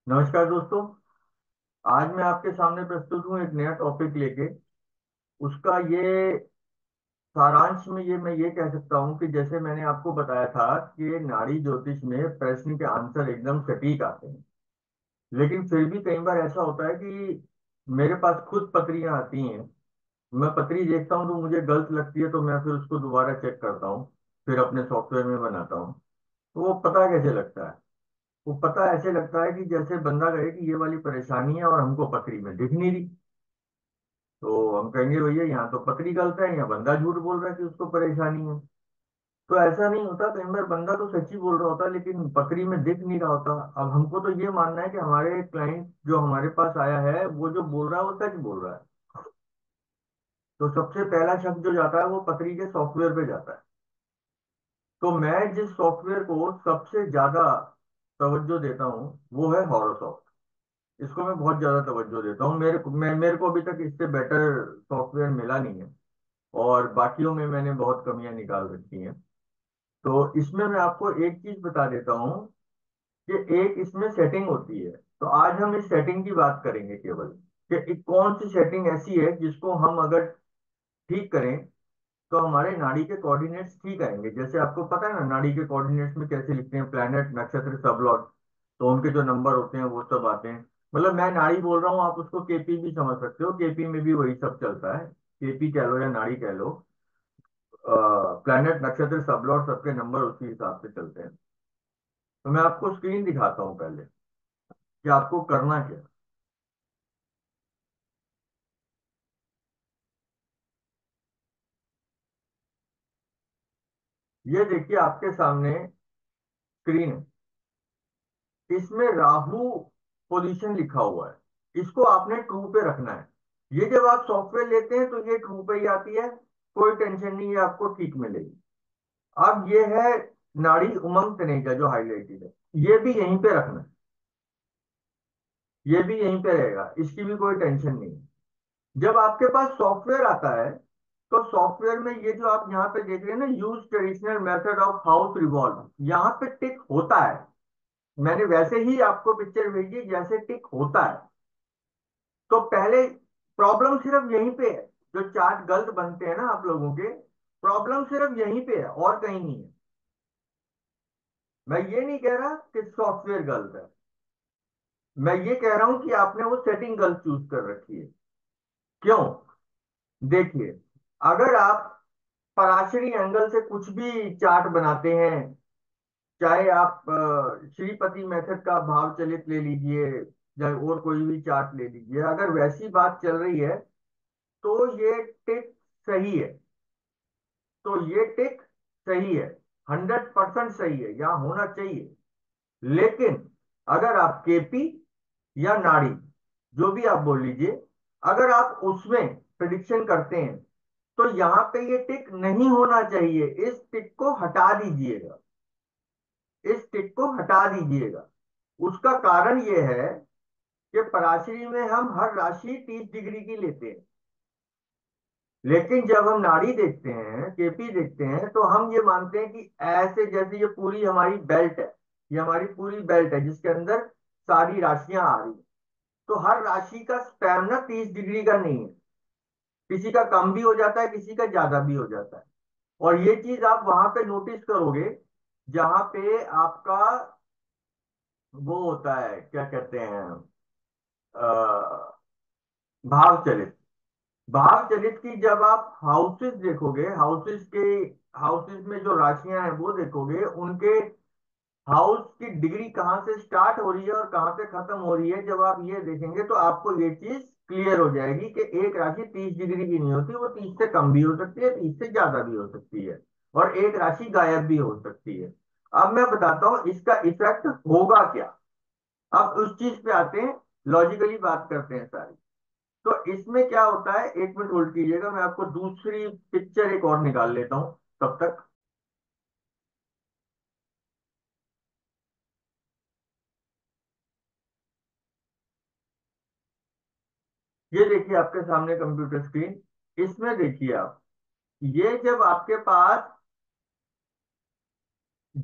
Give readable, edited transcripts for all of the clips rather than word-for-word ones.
नमस्कार दोस्तों। आज मैं आपके सामने प्रस्तुत हूँ एक नया टॉपिक लेके। उसका ये सारांश में ये मैं ये कह सकता हूँ कि जैसे मैंने आपको बताया था कि नाड़ी ज्योतिष में प्रश्न के आंसर एकदम सटीक आते हैं। लेकिन फिर भी कई बार ऐसा होता है कि मेरे पास खुद पत्रियां आती हैं। मैं पत्री देखता हूँ तो मुझे गलत लगती है, तो मैं फिर उसको दोबारा चेक करता हूँ, फिर अपने सॉफ्टवेयर में बनाता हूँ। तो वो पता कैसे लगता है? वो पता ऐसे लगता है कि जैसे बंदा कहे कि ये वाली परेशानी है और हमको पत्री में दिख नहीं रही। तो हम कहेंगे भैया यहाँ तो पत्री गलत है, यहाँ बंदा झूठ बोल रहा है कि उसको परेशानी है। तो ऐसा नहीं होता, कई बार बंदा तो सच्ची बोल रहा होता लेकिन पत्री में दिख नहीं रहा होता। अब हमको तो ये मानना है कि हमारे क्लाइंट जो हमारे पास आया है वो जो बोल रहा है वो सच बोल रहा है। तो सबसे पहला शक जो जाता है वो पत्री के सॉफ्टवेयर पे जाता है। तो मैं जिस सॉफ्टवेयर को सबसे ज्यादा तवज्जो देता हूँ वो है हॉरोसॉफ्ट। इसको मैं बहुत ज्यादा तवज्जो देता हूँ। मेरे को अभी तक इससे बेटर सॉफ्टवेयर मिला नहीं है। और बाकियों में मैंने बहुत कमियां निकाल रखी हैं। तो इसमें मैं आपको एक चीज बता देता हूँ कि एक इसमें सेटिंग होती है। तो आज हम इस सेटिंग की बात करेंगे केवल, कि कौन सी सेटिंग ऐसी है जिसको हम अगर ठीक करें तो हमारे नाड़ी के कोऑर्डिनेट्स ठीक आएंगे। जैसे आपको पता है ना, नाड़ी के कोऑर्डिनेट्स में कैसे लिखते हैं, प्लैनेट, नक्षत्र, सबलॉट। तो उनके जो नंबर होते हैं वो सब आते हैं। मतलब मैं नाड़ी बोल रहा हूँ, आप उसको केपी भी समझ सकते हो, केपी में भी वही सब चलता है। केपी कह लो या नाड़ी कह लो, प्लैनेट, नक्षत्र, सबलॉट सबके नंबर उसी हिसाब से चलते हैं। तो मैं आपको स्क्रीन दिखाता हूँ पहले कि आपको करना क्या है। ये देखिए आपके सामने स्क्रीन है। इसमें राहु पोजीशन लिखा हुआ है, इसको आपने ट्रू पे रखना है। ये जब आप सॉफ्टवेयर लेते हैं तो ये ट्रू पे ही आती है। कोई टेंशन नहीं है, आपको ठीक मिलेगी। अब ये है नाड़ी उमंग तनेजा जो हाईलाइटेड है, ये भी यहीं पे रखना है। ये भी यहीं पे रहेगा, इसकी भी कोई टेंशन नहीं है। जब आपके पास सॉफ्टवेयर आता है तो सॉफ्टवेयर में ये जो आप यहाँ पे देख रहे हैं ना, use traditional method of house revolve, यहाँ पे टिक होता है। मैंने वैसे ही आपको पिक्चर भेजी जैसे टिक होता है। तो पहले प्रॉब्लम सिर्फ यहीं पे है। जो चार्ट गलत बनते हैं ना आप लोगों के, प्रॉब्लम सिर्फ यहीं पे है और कहीं नहीं है। मैं ये नहीं कह रहा कि सॉफ्टवेयर गलत है, मैं ये कह रहा हूं कि आपने वो सेटिंग गलत चूज कर रखी है। क्यों? देखिए, अगर आप पराशरी एंगल से कुछ भी चार्ट बनाते हैं, चाहे आप श्रीपति मेथड का भाव चलित ले लीजिए, चाहे और कोई भी चार्ट ले लीजिए, अगर वैसी बात चल रही है तो ये टिक सही है। तो ये टिक सही है, 100% सही है, यहाँ होना चाहिए। लेकिन अगर आप केपी या नाड़ी, जो भी आप बोल लीजिए, अगर आप उसमें प्रिडिक्शन करते हैं तो यहाँ पे ये टिक नहीं होना चाहिए। इस टिक को हटा दीजिएगा, इस टिक को हटा दीजिएगा। उसका कारण ये है कि पराशरी में हम हर राशि 30 डिग्री की लेते हैं। लेकिन जब हम नाड़ी देखते हैं, केपी देखते हैं, तो हम ये मानते हैं कि ऐसे जैसे ये पूरी हमारी बेल्ट है। ये हमारी पूरी बेल्ट है जिसके अंदर सारी राशियां आ रही हैं। तो हर राशि का स्पैम ना 30 डिग्री का नहीं है। किसी का कम भी हो जाता है, किसी का ज्यादा भी हो जाता है। और ये चीज आप वहां पे नोटिस करोगे जहां पे आपका वो होता है, क्या कहते हैं, भाव चलित। भाव चलित की जब आप हाउसेस देखोगे, हाउसेस में जो राशियां हैं वो देखोगे, उनके हाउस की डिग्री कहाँ से स्टार्ट हो रही है और कहाँ पे खत्म हो रही है, जब आप ये देखेंगे तो आपको ये चीज क्लियर हो जाएगी कि एक राशि 30 डिग्री की नहीं होती, वो 30 से कम भी हो सकती है, 30 से ज्यादा भी हो सकती है, और एक राशि गायब भी हो सकती है। अब मैं बताता हूँ इसका इफेक्ट होगा क्या। अब उस चीज पे आते हैं, लॉजिकली बात करते हैं सारी। तो इसमें क्या होता है, एक मिनट होल्ड कीजिएगा, मैं आपको दूसरी पिक्चर एक और निकाल लेता हूं तब तक। ये देखिए आपके सामने कंप्यूटर स्क्रीन, इसमें देखिए आप, ये जब आपके पास,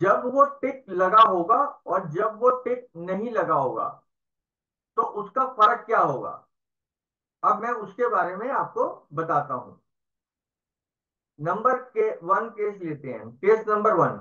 जब वो टिक लगा होगा और जब वो टिक नहीं लगा होगा, तो उसका फर्क क्या होगा? अब मैं उसके बारे में आपको बताता हूं। नंबर के वन केस लेते हैं, केस नंबर वन।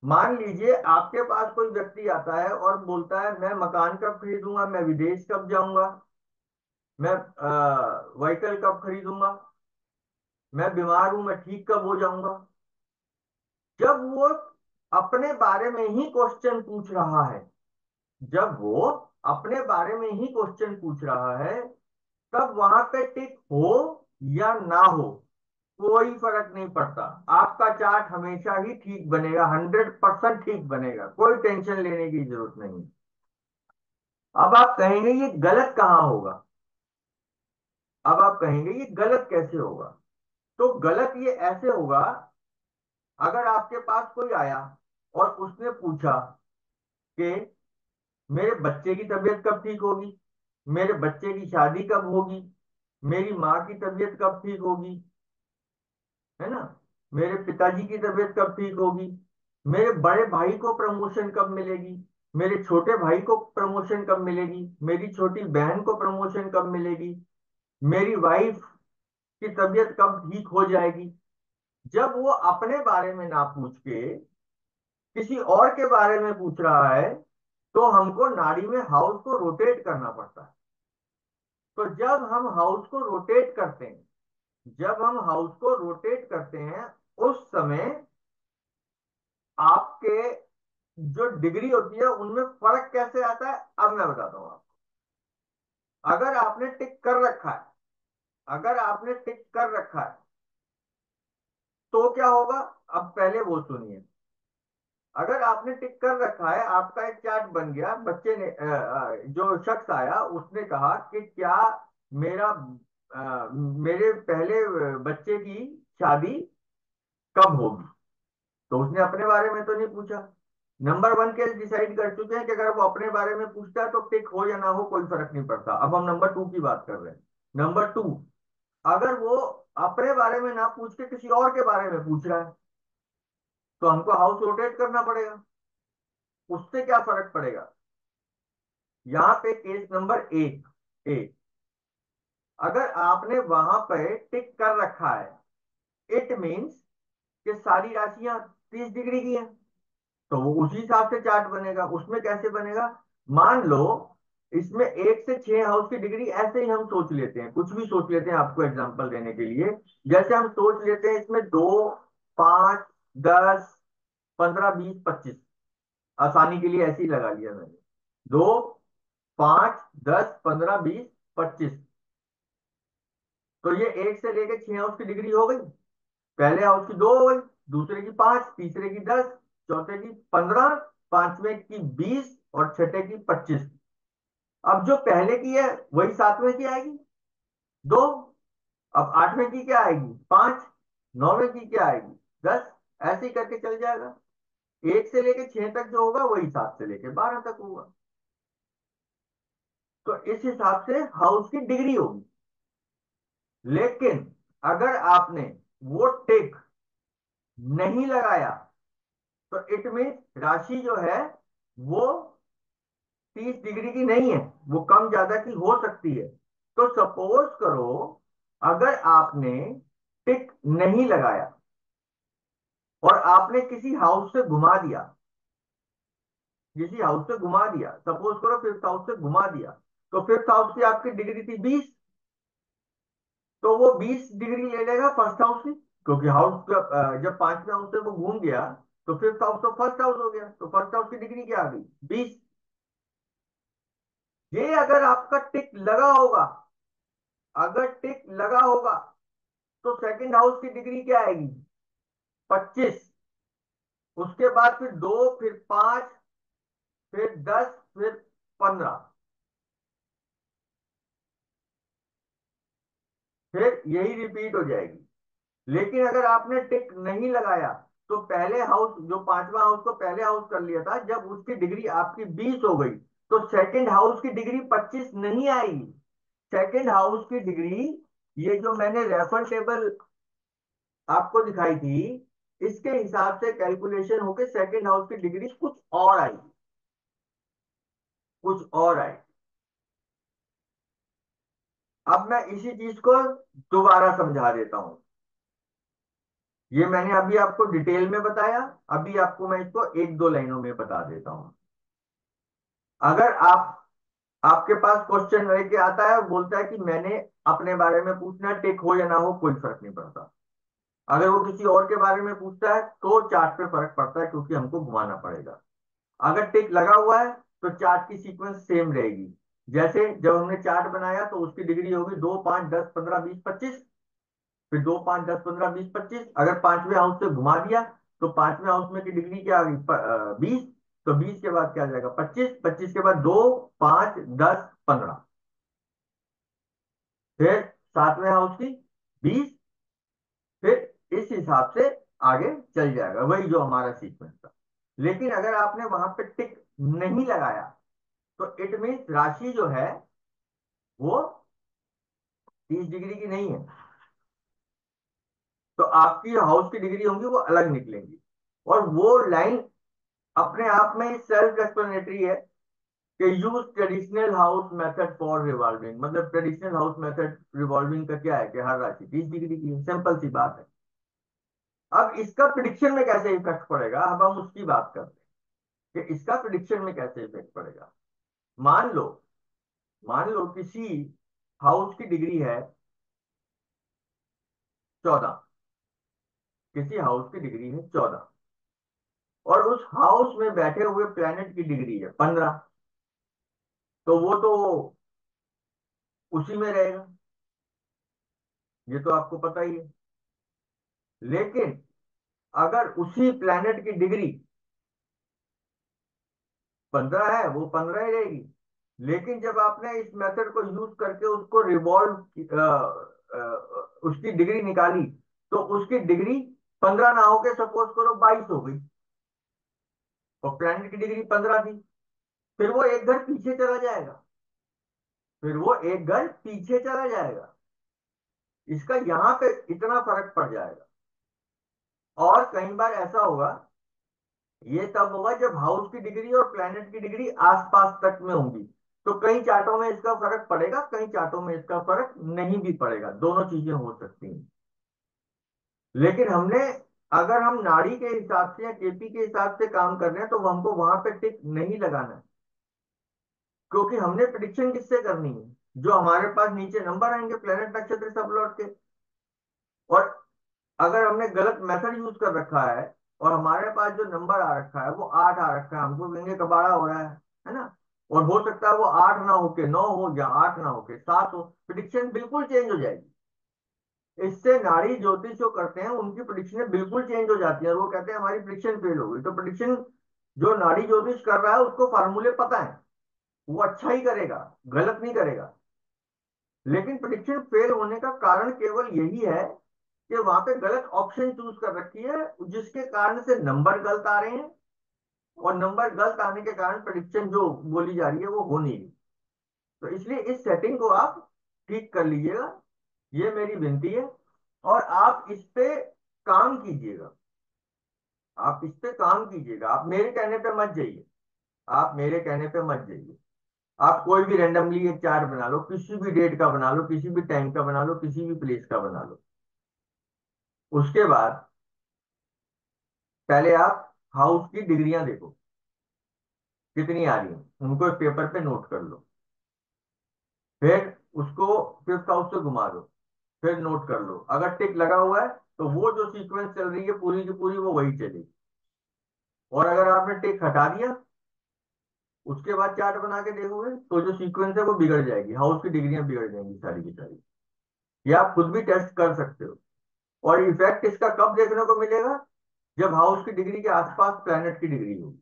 मान लीजिए आपके पास कोई व्यक्ति आता है और बोलता है मैं मकान कब खरीदूंगा, मैं विदेश कब जाऊंगा, मैं व्हीकल कब खरीदूंगा, मैं बीमार हूं, मैं ठीक कब हो जाऊंगा। जब वो अपने बारे में ही क्वेश्चन पूछ रहा है, जब वो अपने बारे में ही क्वेश्चन पूछ रहा है, तब वहां पे टिक हो या ना हो कोई फर्क नहीं पड़ता। आपका चार्ट हमेशा ही ठीक बनेगा, 100% ठीक बनेगा, कोई टेंशन लेने की जरूरत नहीं। अब आप कहेंगे ये गलत कहाँ होगा? अब आप कहेंगे ये गलत कैसे होगा? तो गलत ये ऐसे होगा, अगर आपके पास कोई आया और उसने पूछा कि मेरे बच्चे की तबीयत कब ठीक होगी, मेरे बच्चे की शादी कब होगी, मेरी माँ की तबीयत कब ठीक होगी, है ना, मेरे पिताजी की तबीयत कब ठीक होगी, मेरे बड़े भाई को प्रमोशन कब मिलेगी, मेरे छोटे भाई को प्रमोशन कब मिलेगी, मेरी छोटी बहन को प्रमोशन कब मिलेगी, मेरी वाइफ की तबीयत कब ठीक हो जाएगी। जब वो अपने बारे में ना पूछ के किसी और के बारे में पूछ रहा है, तो हमको नाड़ी में हाउस को रोटेट करना पड़ता है। तो जब हम हाउस को रोटेट करते हैं, जब हम हाउस को रोटेट करते हैं, उस समय आपके जो डिग्री होती है उनमें फर्क कैसे आता है, अब मैं बताता हूं आपको। अगर आपने टिक कर रखा है, अगर आपने टिक कर रखा है तो क्या होगा? अब पहले वो सुनिए। अगर आपने टिक कर रखा है, आपका एक चार्ट बन गया, बच्चे ने जो शख्स आया उसने कहा कि क्या मेरा मेरे पहले बच्चे की शादी कब होगी। तो उसने अपने बारे में तो नहीं पूछा। नंबर वन केस डिसाइड कर चुके हैं कि अगर वो अपने बारे में पूछता है तो टिक हो या ना हो कोई फर्क नहीं पड़ता। अब हम नंबर टू की बात कर रहे हैं। नंबर टू, अगर वो अपने बारे में ना पूछ के किसी और के बारे में पूछ रहा है, तो हमको हाउस रोटेट करना पड़ेगा। उससे क्या फर्क पड़ेगा? यहाँ पे केस नंबर एक ए, अगर आपने वहां पर टिक कर रखा है, इट मीन्स कि सारी राशियां 30 डिग्री की हैं, तो वो उसी हिसाब से चार्ट बनेगा। उसमें कैसे बनेगा? मान लो इसमें 1 से 6 हाउस की डिग्री, ऐसे ही हम सोच लेते हैं, कुछ भी सोच लेते हैं आपको एग्जांपल देने के लिए। जैसे हम सोच लेते हैं इसमें 2, 5, 10, 15, 20, 25, आसानी के लिए ऐसे ही लगा लिया मैंने। 2, 5, 10, 15, 20, 25। तो ये 1 से लेके 6 हाउस की डिग्री हो गई। पहले हाउस की 2 हो गई, दूसरे की 5, तीसरे की 10, चौथे की 15, पांचवें की 20 और छठे की 25। अब जो पहले की है वही सातवें की आएगी, 2। अब आठवें की क्या आएगी, 5। नौवें की क्या आएगी, 10। ऐसे ही करके चल जाएगा। 1 से लेके 6 तक जो होगा वही 7 से लेके 12 तक होगा। तो इस हिसाब से हाउस की डिग्री होगी। लेकिन अगर आपने वो टिक नहीं लगाया, तो इट मीन राशि जो है वो 30 डिग्री की नहीं है, वो कम ज्यादा की हो सकती है। तो सपोज करो, अगर आपने टिक नहीं लगाया और आपने किसी हाउस से घुमा दिया, किसी हाउस से घुमा दिया, सपोज करो फिफ्थ हाउस से घुमा दिया, तो फिफ्थ हाउस की आपकी डिग्री थी 20, तो वो 20 डिग्री ले लेगा फर्स्ट हाउस की, क्योंकि हाउस जब पांचवें हाउस से वो घूम गया, तो फिफ्थ हाउस तो फर्स्ट हाउस हो गया, तो फर्स्ट हाउस की डिग्री क्या आ गई, 20। ये अगर आपका टिक लगा होगा, अगर टिक लगा होगा, तो सेकंड हाउस की डिग्री क्या आएगी, 25। उसके बाद फिर 2, फिर 5, फिर 10, फिर 15, फिर यही रिपीट हो जाएगी। लेकिन अगर आपने टिक नहीं लगाया, तो पहले हाउस जो पांचवा हाउस को पहले हाउस कर लिया था, जब उसकी डिग्री आपकी 20 हो गई, तो सेकंड हाउस की डिग्री 25 नहीं आएगी। सेकंड हाउस की डिग्री, ये जो मैंने रेफर टेबल आपको दिखाई थी, इसके हिसाब से कैलकुलेशन होके सेकंड हाउस की डिग्री कुछ और आई, कुछ और आई। अब मैं इसी चीज को दोबारा समझा देता हूं। ये मैंने अभी आपको डिटेल में बताया, अभी आपको मैं इसको एक दो लाइनों में बता देता हूं। अगर आपके पास क्वेश्चन लेके आता है और बोलता है कि मैंने अपने बारे में पूछना है, टिक हो या ना हो कोई फर्क नहीं पड़ता। अगर वो किसी और के बारे में पूछता है तो चार्ट पे फर्क पड़ता है, क्योंकि हमको घुमाना पड़ेगा। अगर टिक लगा हुआ है तो चार्ट की सीक्वेंस सेम रहेगी। जैसे जब हमने चार्ट बनाया तो उसकी डिग्री होगी 2 5 10 15 20 25। फिर 2 5 10 15 20 25, अगर पांचवें हाउस से घुमा दिया तो पांचवें हाउस में की डिग्री क्या आ गई? 20। तो 20 के बाद क्या आ जाएगा? 25। 25 के बाद 2 5 10 15। फिर सातवें हाउस की 20। फिर इस हिसाब से आगे चल जाएगा, वही जो हमारा सीक्वेंस था। लेकिन अगर आपने वहां पे टिक नहीं लगाया तो इट मीन्स राशि जो है वो 30 डिग्री की नहीं है। तो आपकी हाउस की डिग्री होंगी वो अलग निकलेंगी। और वो लाइन अपने आप में सेल्फ एक्सप्लेनेटरी है कि use traditional house method for revolving. मतलब ट्रेडिशनल हाउस मेथड रिवॉल्विंग का क्या है कि हर राशि 30 डिग्री की है, सिंपल सी बात है। अब इसका प्रिडिक्शन में कैसे इफेक्ट पड़ेगा, अब हम उसकी बात करते हैं कि इसका प्रिडिक्शन में कैसे इफेक्ट पड़ेगा। मान लो, मान लो किसी हाउस की डिग्री है 14। किसी हाउस की डिग्री है 14 और उस हाउस में बैठे हुए प्लेनेट की डिग्री है 15। तो वो तो उसी में रहेगा, ये तो आपको पता ही है। लेकिन अगर उसी प्लेनेट की डिग्री 15 है, वो 15 ही रहेगी। लेकिन जब आपने इस मेथड को यूज करके उसको रिवॉल्व, उसकी डिग्री निकाली, तो उसकी डिग्री 15 ना होके सपोज करो 22 हो गई, और प्लेनेट की डिग्री 15 थी। फिर वो एक घर पीछे चला जाएगा, फिर वो एक घर पीछे चला जाएगा। इसका यहां पे इतना फर्क पड़ जाएगा। और कई बार ऐसा होगा, ये तब होगा जब हाउस की डिग्री और प्लैनेट की डिग्री आसपास तक में होंगी। तो कई चार्टों में इसका फर्क पड़ेगा, कई चार्टों में इसका फर्क नहीं भी पड़ेगा, दोनों चीजें हो सकती हैं। लेकिन हमने, अगर हम नाड़ी के हिसाब से या केपी के हिसाब से काम कर रहे हैं तो हमको वहां पे टिक नहीं लगाना है, क्योंकि हमने प्रिडिक्शन किससे करनी है? जो हमारे पास नीचे नंबर आएंगे प्लेनेट नक्षत्र सब लौट के। और अगर हमने गलत मेथड यूज कर रखा है और हमारे पास जो नंबर आ रखा है वो 8 आ रखा है, हमको कहेंगे कबाड़ा हो रहा है ना। और हो सकता है वो 8 ना होके 9 हो, या 8 ना होके 7 हो, प्रिडिक्शन बिल्कुल चेंज हो जाएगी। इससे नाड़ी ज्योतिष जो करते हैं उनकी प्रिडिक्शन बिल्कुल चेंज हो जाती है, और वो कहते हैं हमारी प्रिडिक्शन फेल हो गई। तो प्रिडिक्शन जो नाड़ी ज्योतिष कर रहा है उसको फार्मूले पता है, वो अच्छा ही करेगा, गलत नहीं करेगा। लेकिन प्रिडिक्शन फेल होने का कारण केवल यही है कि वहां पे गलत ऑप्शन चूज कर रखी है, जिसके कारण से नंबर गलत आ रहे हैं। और नंबर गलत आने के कारण प्रिडिक्शन जो बोली जा रही है वो हो नहीं रही। तो इसलिए इस सेटिंग को आप ठीक कर लीजिएगा, ये मेरी विनती है। और आप इस पे काम कीजिएगा, आप इस पे काम कीजिएगा, आप मेरे कहने पे मत जाइए। आप मेरे कहने पे मत जाइए। आप कोई भी रेंडमली एक चार्ट बना लो, किसी भी डेट का बना लो, किसी भी टाइम का बना लो, किसी भी प्लेस का बना लो। उसके बाद पहले आप हाउस की डिग्रियां देखो कितनी आ रही हैं, उनको एक पेपर पे नोट कर लो। फिर उसको फिफ्थ हाउस से घुमा दो, फिर नोट कर लो। अगर टिक लगा हुआ है तो वो जो सीक्वेंस चल रही है पूरी की पूरी वो वही चलेगी। और अगर आपने टिक हटा दिया, उसके बाद चार्ट बना के देखोगे तो जो सीक्वेंस है वो बिगड़ जाएगी, हाउस की डिग्रियां बिगड़ जाएंगी सारी की सारी। ये आप खुद भी टेस्ट कर सकते हो। और इफेक्ट इसका कब देखने को मिलेगा? जब हाउस की डिग्री के आसपास प्लैनेट की डिग्री होगी,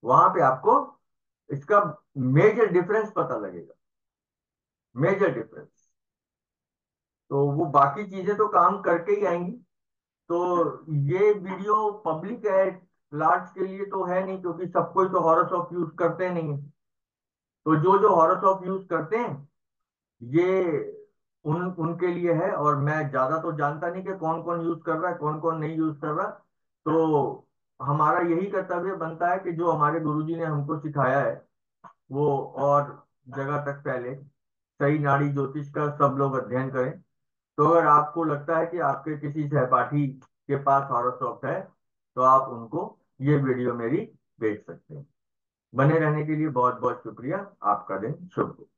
वहां पे आपको इसका मेजर डिफरेंस पता लगेगा, मेजर डिफरेंस। तो वो बाकी चीजें तो काम करके ही आएंगी। तो ये वीडियो पब्लिक है, लार्ज के लिए तो है नहीं, क्योंकि सब कोई तो हॉरोस्कोप यूज करते नहीं है। तो जो जो हॉरोस्कोप यूज करते हैं ये उनके लिए है। और मैं ज्यादा तो जानता नहीं कि कौन कौन यूज कर रहा है, कौन कौन नहीं यूज कर रहा। तो हमारा यही कर्तव्य बनता है कि जो हमारे गुरुजी ने हमको सिखाया है वो और जगह तक फैले, सही नाड़ी ज्योतिष का सब लोग अध्ययन करें। तो अगर आपको लगता है कि आपके किसी सहपाठी के पास हॉरोस्कोप है, तो आप उनको ये वीडियो मेरी भेज सकते हैं। बने रहने के लिए बहुत बहुत शुक्रिया। आपका दिन शुभ हो।